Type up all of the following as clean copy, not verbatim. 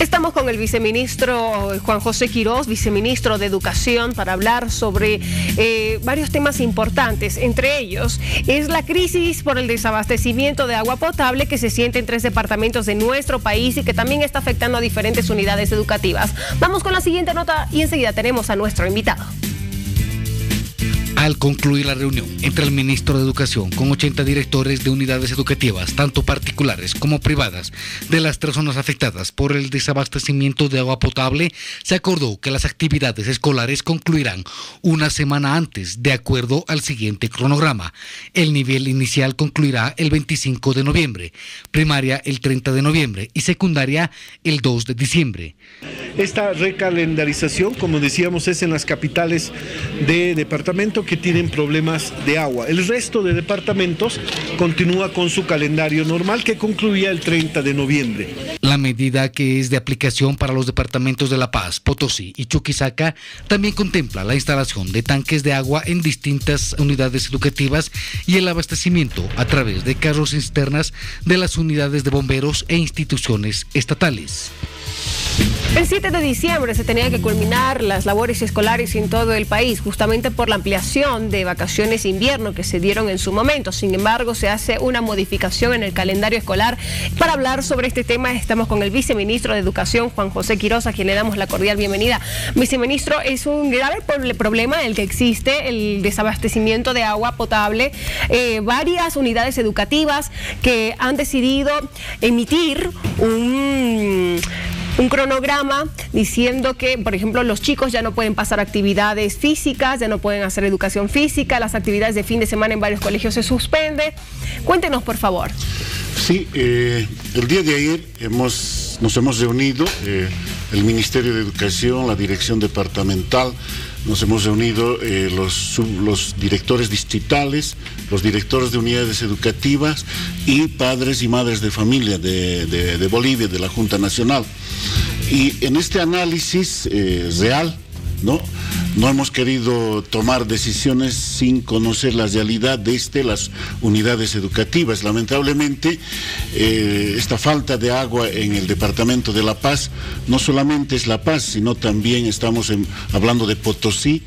Estamos con el viceministro Juan José Quirós, viceministro de Educación, para hablar sobre varios temas importantes. Entre ellos es la crisis por el desabastecimiento de agua potable que se siente en 3 departamentos de nuestro país y que también está afectando a diferentes unidades educativas. Vamos con la siguiente nota y enseguida tenemos a nuestro invitado. Al concluir la reunión entre el ministro de Educación con 80 directores de unidades educativas, tanto particulares como privadas, de las 3 zonas afectadas por el desabastecimiento de agua potable, se acordó que las actividades escolares concluirán una semana antes, de acuerdo al siguiente cronograma. El nivel inicial concluirá el 25 de noviembre, primaria el 30 de noviembre y secundaria el 2 de diciembre. Esta recalendarización, como decíamos, es en las capitales de departamento que tienen problemas de agua. El resto de departamentos continúa con su calendario normal que concluía el 30 de noviembre. La medida, que es de aplicación para los departamentos de La Paz, Potosí y Chuquisaca, también contempla la instalación de tanques de agua en distintas unidades educativas y el abastecimiento a través de carros cisternas de las unidades de bomberos e instituciones estatales. El 7 de diciembre se tenían que culminar las labores escolares en todo el país, justamente por la ampliación de vacaciones de invierno que se dieron en su momento. Sin embargo, se hace una modificación en el calendario escolar. Para hablar sobre este tema estamos con el viceministro de Educación, Juan José Quirós, a quien le damos la cordial bienvenida. Viceministro, es un grave problema el que existe, el desabastecimiento de agua potable. Varias unidades educativas que han decidido emitir un cronograma diciendo que, por ejemplo, los chicos ya no pueden pasar actividades físicas, ya no pueden hacer educación física, las actividades de fin de semana en varios colegios se suspenden. Cuéntenos, por favor. Sí, el día de ayer nos hemos reunido, el Ministerio de Educación, la Dirección Departamental, nos hemos reunido los directores distritales, los directores de unidades educativas y padres y madres de familia de Bolivia, de la Junta Nacional. Y en este análisis real, no hemos querido tomar decisiones sin conocer la realidad de las unidades educativas. Lamentablemente, esta falta de agua en el departamento de La Paz, no solamente es La Paz, sino también estamos hablando de Potosí,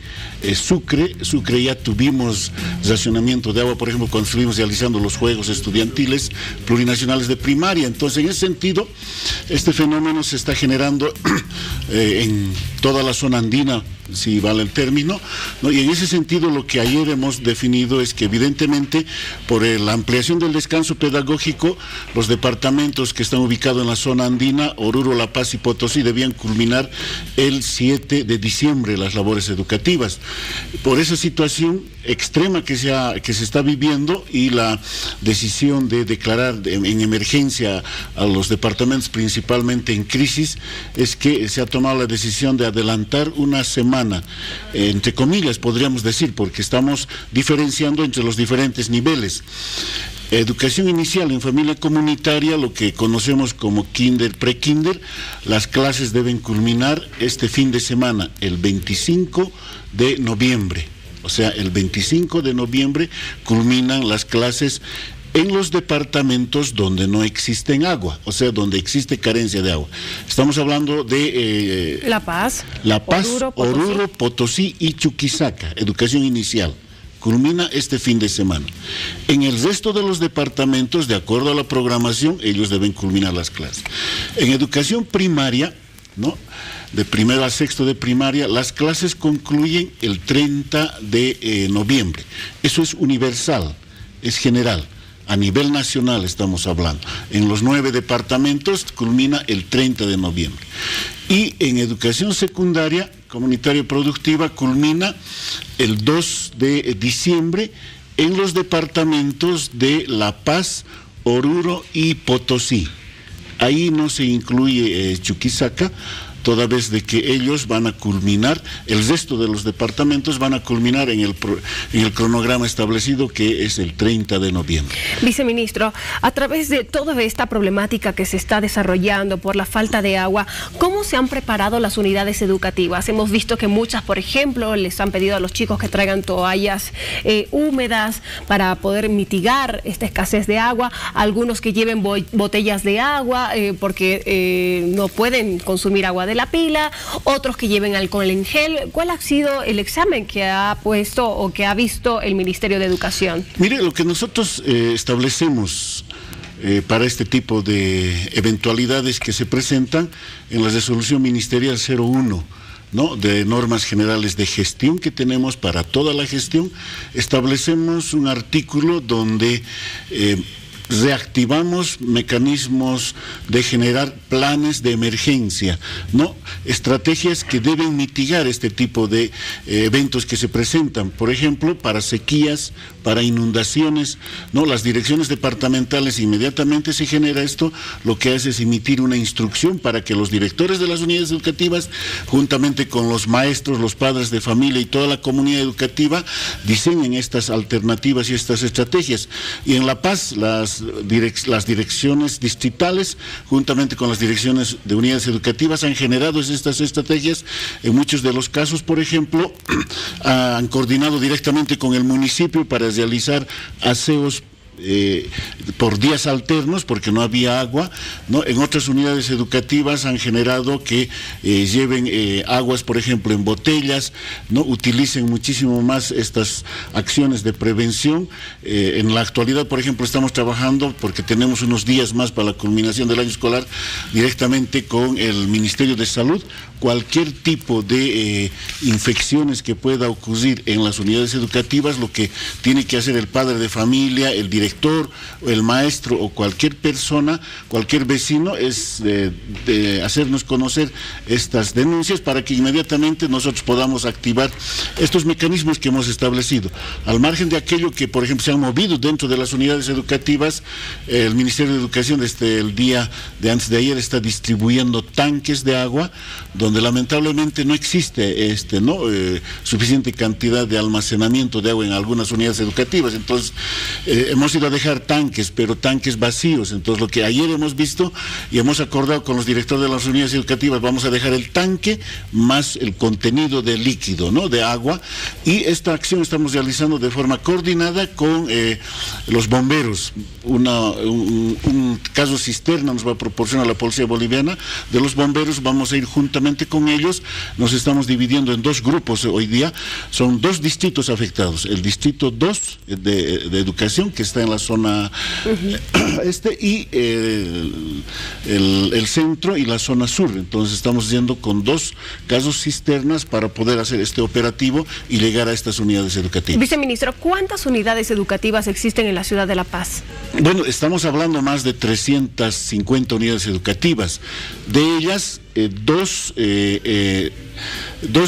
Sucre ya tuvimos racionamiento de agua, por ejemplo, cuando estuvimos realizando los Juegos Estudiantiles Plurinacionales de Primaria. Entonces, en ese sentido, este fenómeno se está generando en toda la zona andina, si vale el término, ¿no? Y en ese sentido lo que ayer hemos definido es que evidentemente por la ampliación del descanso pedagógico, los departamentos que están ubicados en la zona andina, Oruro, La Paz y Potosí, debían culminar el 7 de diciembre las labores educativas. Por esa situación extrema que se está viviendo y la decisión de declarar en emergencia a los departamentos principalmente en crisis, es que se ha tomado la decisión de adelantar una semana, entre comillas podríamos decir, porque estamos diferenciando entre los diferentes niveles. Educación inicial en familia comunitaria, lo que conocemos como kinder, pre-kinder, las clases deben culminar este fin de semana, el 25 de noviembre. O sea, el 25 de noviembre culminan las clases en los departamentos donde no existen agua, o sea, donde existe carencia de agua. Estamos hablando de La Paz, Oruro, Potosí y Chuquisaca, educación inicial. Culmina este fin de semana. En el resto de los departamentos, de acuerdo a la programación, ellos deben culminar las clases. En educación primaria, de primero a sexto de primaria, las clases concluyen el 30 de noviembre. Eso es universal, es general. A nivel nacional estamos hablando. En los 9 departamentos culmina el 30 de noviembre. Y en educación secundaria, comunitaria productiva, culmina el 2 de diciembre en los departamentos de La Paz, Oruro y Potosí. Ahí no se incluye Chuquisaca, toda vez de que ellos van a culminar, el resto de los departamentos van a culminar en el cronograma establecido, que es el 30 de noviembre. Viceministro, a través de toda esta problemática que se está desarrollando por la falta de agua, ¿cómo se han preparado las unidades educativas? Hemos visto que muchas, por ejemplo, les han pedido a los chicos que traigan toallas húmedas para poder mitigar esta escasez de agua, algunos que lleven botellas de agua porque no pueden consumir agua de la pila, otros que lleven alcohol en gel. ¿Cuál ha sido el examen que ha puesto o que ha visto el Ministerio de Educación? Mire, lo que nosotros establecemos para este tipo de eventualidades que se presentan en la resolución ministerial 01, ¿no?, de normas generales de gestión que tenemos para toda la gestión, establecemos un artículo donde reactivamos mecanismos de generar planes de emergencia, ¿no?, estrategias que deben mitigar este tipo de eventos que se presentan, por ejemplo, para sequías, para inundaciones, ¿no? Las direcciones departamentales, inmediatamente se genera esto, lo que hace es emitir una instrucción para que los directores de las unidades educativas, juntamente con los maestros, los padres de familia y toda la comunidad educativa, diseñen estas alternativas y estas estrategias. Y en La Paz, las direcciones distritales, juntamente con las direcciones de unidades educativas, han generado estas estrategias. En muchos de los casos, por ejemplo, han coordinado directamente con el municipio para realizar aseos por días alternos, porque no había agua, ¿no? En otras unidades educativas han generado que lleven aguas, por ejemplo, en botellas, ¿no? Utilicen muchísimo más estas acciones de prevención. En la actualidad, por ejemplo, estamos trabajando, porque tenemos unos días más para la culminación del año escolar, directamente con el Ministerio de Salud. Cualquier tipo de infecciones que pueda ocurrir en las unidades educativas, lo que tiene que hacer el padre de familia, el director, o el maestro o cualquier persona, cualquier vecino, es de hacernos conocer estas denuncias para que inmediatamente nosotros podamos activar estos mecanismos que hemos establecido. Al margen de aquello que, por ejemplo, se han movido dentro de las unidades educativas, el Ministerio de Educación desde el día de antes de ayer está distribuyendo tanques de agua, donde lamentablemente no existe suficiente cantidad de almacenamiento de agua en algunas unidades educativas. Entonces, hemos ido a dejar tanques, pero tanques vacíos. Entonces, lo que ayer hemos visto y hemos acordado con los directores de las unidades educativas, vamos a dejar el tanque más el contenido de líquido, ¿no?, de agua, y esta acción estamos realizando de forma coordinada con los bomberos. Un caso cisterna nos va a proporcionar la Policía Boliviana. De los bomberos vamos a ir juntamente con ellos. Nos estamos dividiendo en dos grupos hoy día. Son dos distritos afectados: el distrito 2 de educación, que está en la zona y el centro y la zona sur. Entonces estamos yendo con dos casos cisternas para poder hacer este operativo y llegar a estas unidades educativas. Viceministro, ¿cuántas unidades educativas existen en la ciudad de La Paz? Bueno, estamos hablando más de 350 unidades educativas. De ellas, dos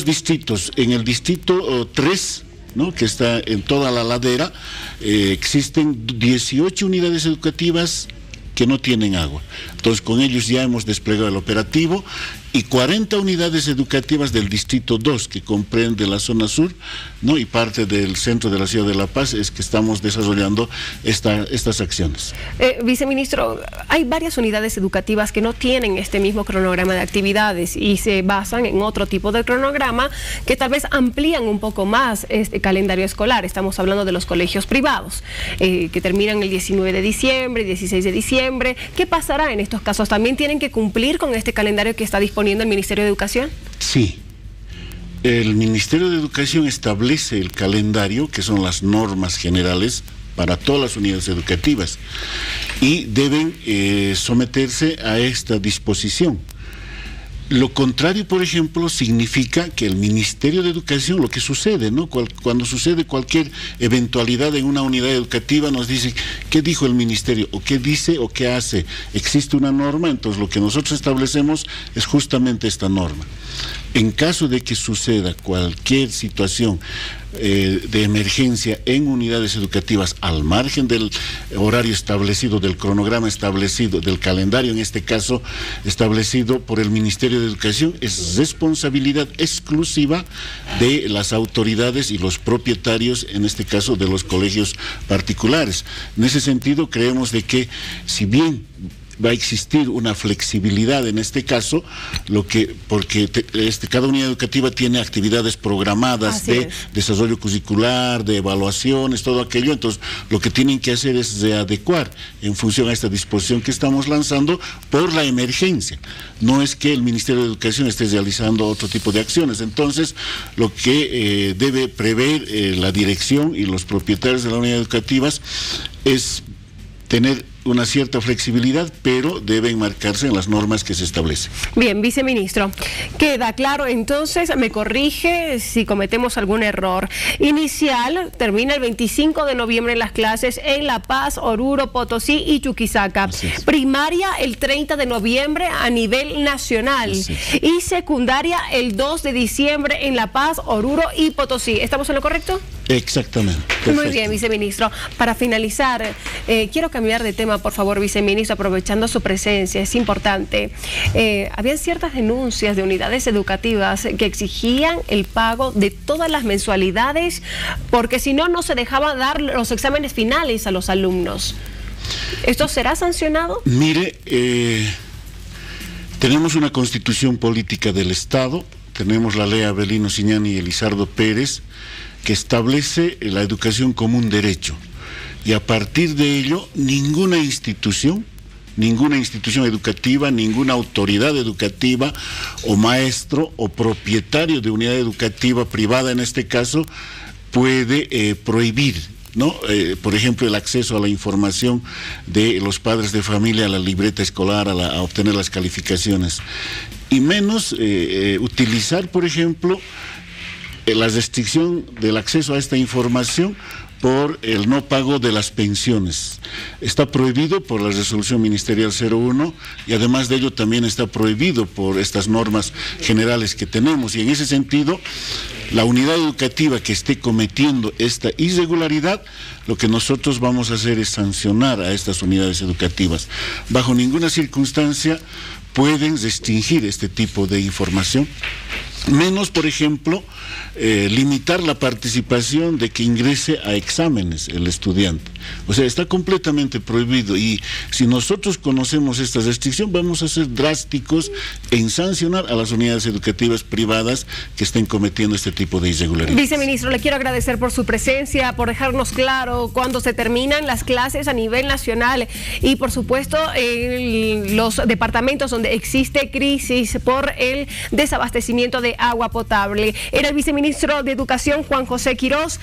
distritos. En el distrito 3, ¿no?, que está en toda la ladera, existen 18 unidades educativas que no tienen agua. Entonces, con ellos ya hemos desplegado el operativo, y 40 unidades educativas del distrito 2, que comprende la zona sur, ¿no?, y parte del centro de la ciudad de La Paz, es que estamos desarrollando estas acciones. Viceministro, hay varias unidades educativas que no tienen este mismo cronograma de actividades y se basan en otro tipo de cronograma que tal vez amplían un poco más este calendario escolar. Estamos hablando de los colegios privados, que terminan el 19 de diciembre, 16 de diciembre. ¿Qué pasará en estos casos? ¿También tienen que cumplir con este calendario que está disponible el Ministerio de Educación? Sí. El Ministerio de Educación establece el calendario, que son las normas generales para todas las unidades educativas, y deben someterse a esta disposición. Lo contrario, por ejemplo, significa que el Ministerio de Educación, lo que sucede, ¿no?, cuando sucede cualquier eventualidad en una unidad educativa, nos dice qué dijo el Ministerio, o qué dice, o qué hace. Existe una norma, entonces lo que nosotros establecemos es justamente esta norma. En caso de que suceda cualquier situación de emergencia en unidades educativas al margen del horario establecido, del cronograma establecido, del calendario en este caso establecido por el Ministerio Ministerio de Educación es responsabilidad exclusiva de las autoridades y los propietarios, en este caso de los colegios particulares. En ese sentido, creemos de que, si bien va a existir una flexibilidad en este caso, porque cada unidad educativa tiene actividades programadas de desarrollo curricular, de evaluaciones, todo aquello. Entonces lo que tienen que hacer es readecuar en función a esta disposición que estamos lanzando por la emergencia. No es que el Ministerio de Educación esté realizando otro tipo de acciones. Entonces lo que debe prever la dirección y los propietarios de las unidades educativas es tener una cierta flexibilidad, pero deben marcarse en las normas que se establecen. Bien, viceministro, queda claro entonces, me corrige si cometemos algún error. Inicial termina el 25 de noviembre en las clases en La Paz, Oruro, Potosí y Chuquisaca. Primaria el 30 de noviembre a nivel nacional. Y secundaria el 2 de diciembre en La Paz, Oruro y Potosí. ¿Estamos en lo correcto? Exactamente. Perfecto. Muy bien, viceministro. Para finalizar, quiero cambiar de tema, por favor, viceministro, aprovechando su presencia, es importante. Habían ciertas denuncias de unidades educativas que exigían el pago de todas las mensualidades, porque si no, no se dejaba dar los exámenes finales a los alumnos. ¿Esto será sancionado? Mire, tenemos una constitución política del Estado, tenemos la ley Avelino Siñani y Elizardo Pérez, que establece la educación como un derecho. Y a partir de ello, ninguna institución educativa, ninguna autoridad educativa o maestro o propietario de unidad educativa privada, en este caso, puede prohibir, ¿no? Por ejemplo, el acceso a la información de los padres de familia, a la libreta escolar, a obtener las calificaciones. Y menos utilizar, por ejemplo, la restricción del acceso a esta información por el no pago de las pensiones. Está prohibido por la resolución ministerial 01 y además de ello también está prohibido por estas normas generales que tenemos. Y en ese sentido, la unidad educativa que esté cometiendo esta irregularidad, lo que nosotros vamos a hacer es sancionar a estas unidades educativas. Bajo ninguna circunstancia pueden restringir este tipo de información, menos, por ejemplo, limitar la participación de que ingrese a exámenes el estudiante. O sea, está completamente prohibido, y si nosotros conocemos esta restricción, vamos a ser drásticos en sancionar a las unidades educativas privadas que estén cometiendo este tipo de irregularidades. Viceministro, le quiero agradecer por su presencia, por dejarnos claro cuándo se terminan las clases a nivel nacional y, por supuesto, los departamentos donde existe crisis por el desabastecimiento de agua potable. Era el viceministro de Educación, Juan José Quirós.